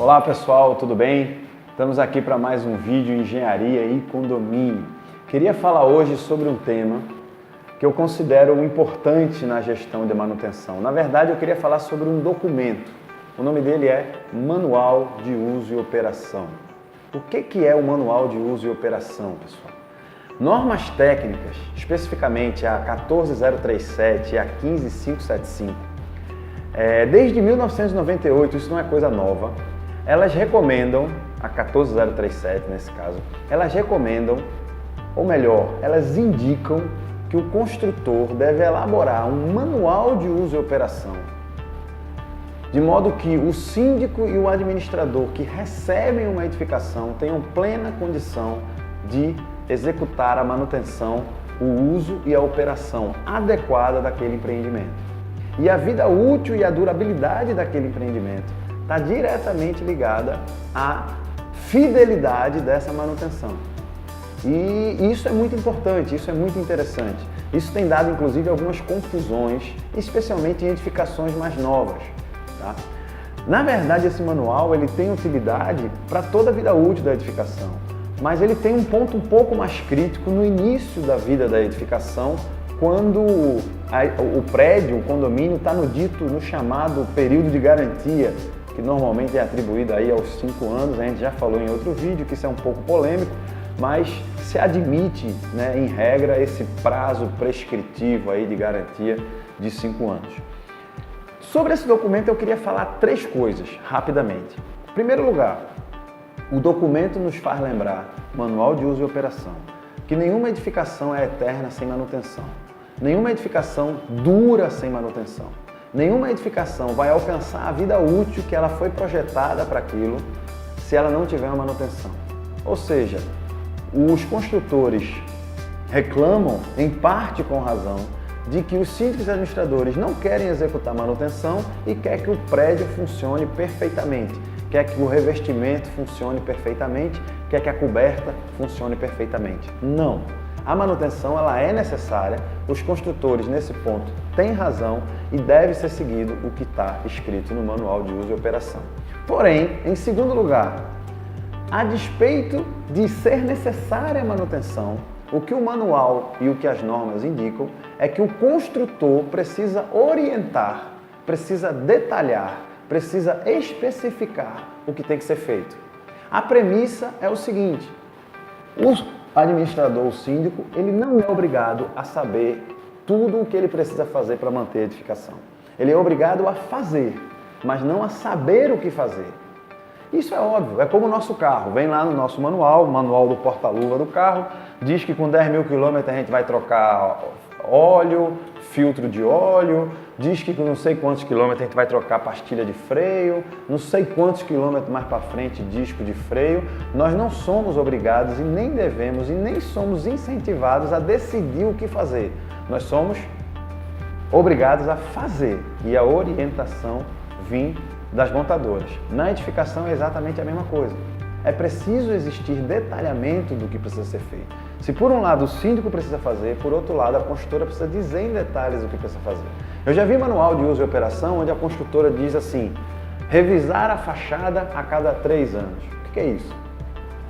Olá pessoal, tudo bem? Estamos aqui para mais um vídeo Engenharia e Condomínio. Queria falar hoje sobre um tema que eu considero importante na gestão de manutenção. Na verdade, eu queria falar sobre um documento. O nome dele é Manual de Uso e Operação. O que é o Manual de Uso e Operação, pessoal? Normas técnicas, especificamente a 14037 e a 15575, desde 1998, isso não é coisa nova, elas recomendam, a 14037 nesse caso, elas recomendam, ou melhor, elas indicam que o construtor deve elaborar um manual de uso e operação, de modo que o síndico e o administrador que recebem uma edificação tenham plena condição de executar a manutenção, o uso e a operação adequada daquele empreendimento. E a vida útil e a durabilidade daquele empreendimento está diretamente ligada à fidelidade dessa manutenção. E isso é muito importante, isso é muito interessante. Isso tem dado, inclusive, algumas confusões, especialmente em edificações mais novas. Tá? Na verdade, esse manual ele tem utilidade para toda a vida útil da edificação, mas ele tem um ponto um pouco mais crítico no início da vida da edificação, quando o prédio, o condomínio, está no chamado período de garantia, que normalmente é atribuído aí aos 5 anos. A gente já falou em outro vídeo que isso é um pouco polêmico, mas se admite, né, em regra, esse prazo prescritivo aí de garantia de 5 anos. Sobre esse documento eu queria falar 3 coisas, rapidamente. Em primeiro lugar, o documento nos faz lembrar, Manual de Uso e Operação, que nenhuma edificação é eterna sem manutenção. Nenhuma edificação dura sem manutenção. Nenhuma edificação vai alcançar a vida útil que ela foi projetada para aquilo se ela não tiver uma manutenção. Ou seja, os construtores reclamam, em parte com razão, de que os síndicos e administradores não querem executar manutenção e quer que o prédio funcione perfeitamente, quer que o revestimento funcione perfeitamente, quer que a coberta funcione perfeitamente. Não! A manutenção ela é necessária, os construtores nesse ponto têm razão e deve ser seguido o que está escrito no Manual de Uso e Operação. Porém, em segundo lugar, a despeito de ser necessária a manutenção, o que o manual e o que as normas indicam é que o construtor precisa orientar, precisa detalhar, precisa especificar o que tem que ser feito. A premissa é o seguinte: o administrador, o síndico, ele não é obrigado a saber tudo o que ele precisa fazer para manter a edificação. Ele é obrigado a fazer, mas não a saber o que fazer. Isso é óbvio, é como o nosso carro. Vem lá no nosso manual, o manual do porta-luva do carro, diz que com 10 mil quilômetros a gente vai trocar óleo, filtro de óleo, diz que com não sei quantos quilômetros a gente vai trocar pastilha de freio, não sei quantos quilômetros mais para frente disco de freio. Nós não somos obrigados e nem devemos e nem somos incentivados a decidir o que fazer. Nós somos obrigados a fazer e a orientação vem das montadoras. Na edificação é exatamente a mesma coisa. É preciso existir detalhamento do que precisa ser feito. Se por um lado o síndico precisa fazer, por outro lado a construtora precisa dizer em detalhes o que precisa fazer. Eu já vi manual de uso e operação onde a construtora diz assim: revisar a fachada a cada 3 anos. O que é isso?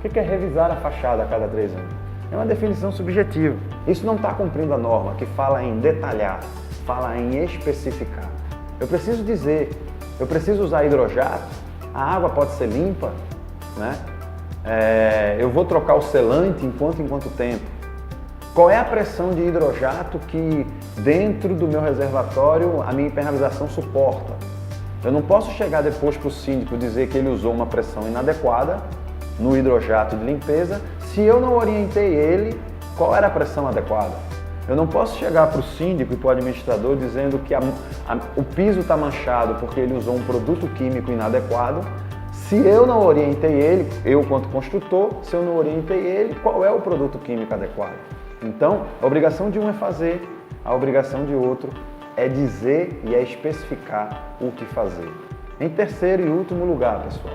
O que é revisar a fachada a cada 3 anos? É uma definição subjetiva. Isso não está cumprindo a norma que fala em detalhar, fala em especificar. Eu preciso dizer, eu preciso usar hidrojato, a água pode ser limpa, né? Eu vou trocar o selante em quanto tempo? Qual é a pressão de hidrojato que dentro do meu reservatório a minha impermeabilização suporta? Eu não posso chegar depois para o síndico dizer que ele usou uma pressão inadequada no hidrojato de limpeza se eu não orientei ele qual era a pressão adequada. Eu não posso chegar para o síndico e para o administrador dizendo que o piso está manchado porque ele usou um produto químico inadequado, se eu não orientei ele, eu quanto construtor, se eu não orientei ele, qual é o produto químico adequado. Então, a obrigação de um é fazer, a obrigação de outro é dizer e é especificar o que fazer. Em terceiro e último lugar, pessoal,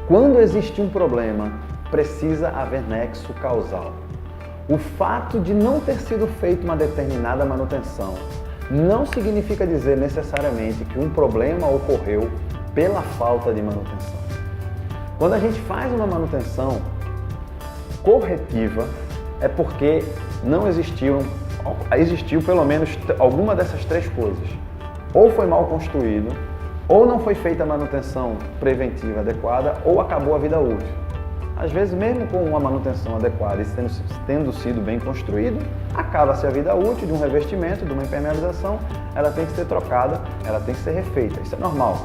quando existe um problema, precisa haver nexo causal. O fato de não ter sido feita uma determinada manutenção não significa dizer necessariamente que um problema ocorreu pela falta de manutenção. Quando a gente faz uma manutenção corretiva, é porque não existiu pelo menos alguma dessas três coisas. Ou foi mal construído, ou não foi feita a manutenção preventiva adequada, ou acabou a vida útil. Às vezes, mesmo com uma manutenção adequada e tendo sido bem construído, acaba-se a vida útil de um revestimento, de uma impermeabilização, ela tem que ser trocada, ela tem que ser refeita. Isso é normal.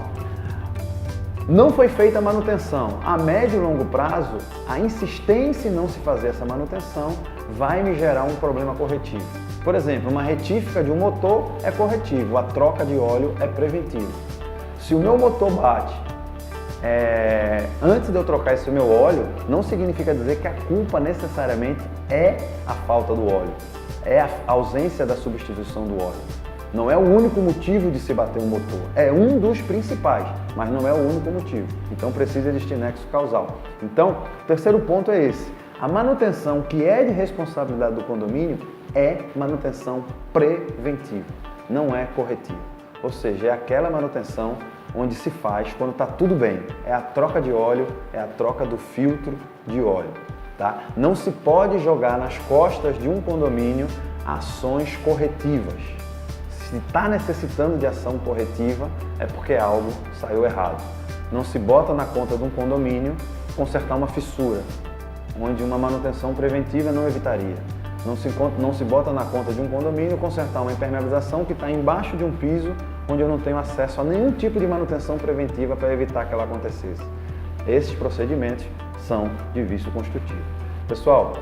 Não foi feita a manutenção. A médio e longo prazo, a insistência em não se fazer essa manutenção vai me gerar um problema corretivo. Por exemplo, uma retífica de um motor é corretivo, a troca de óleo é preventivo. Se o meu motor bate antes de eu trocar esse meu óleo, não significa dizer que a culpa necessariamente é a falta do óleo, é a ausência da substituição do óleo. Não é o único motivo de se bater um motor, é um dos principais, mas não é o único motivo. Então precisa existir nexo causal. Então, o terceiro ponto é esse. A manutenção que é de responsabilidade do condomínio é manutenção preventiva, não é corretiva. Ou seja, é aquela manutenção onde se faz quando está tudo bem. É a troca de óleo, é a troca do filtro de óleo. Tá? Não se pode jogar nas costas de um condomínio ações corretivas. Se está necessitando de ação corretiva, é porque algo saiu errado. Não se bota na conta de um condomínio consertar uma fissura, onde uma manutenção preventiva não evitaria. Não se bota na conta de um condomínio consertar uma impermeabilização que está embaixo de um piso, onde eu não tenho acesso a nenhum tipo de manutenção preventiva para evitar que ela acontecesse. Esses procedimentos são de vício construtivo. Pessoal,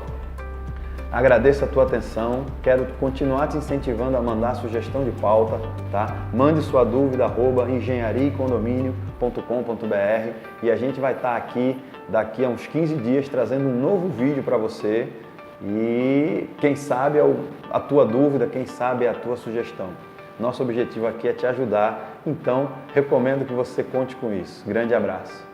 agradeço a tua atenção, quero continuar te incentivando a mandar sugestão de pauta, tá? Mande sua dúvida, @engenhariaecondomínio.com.br e a gente vai estar aqui daqui a uns 15 dias trazendo um novo vídeo para você e quem sabe a tua dúvida, quem sabe a tua sugestão. Nosso objetivo aqui é te ajudar, então recomendo que você conte com isso. Grande abraço!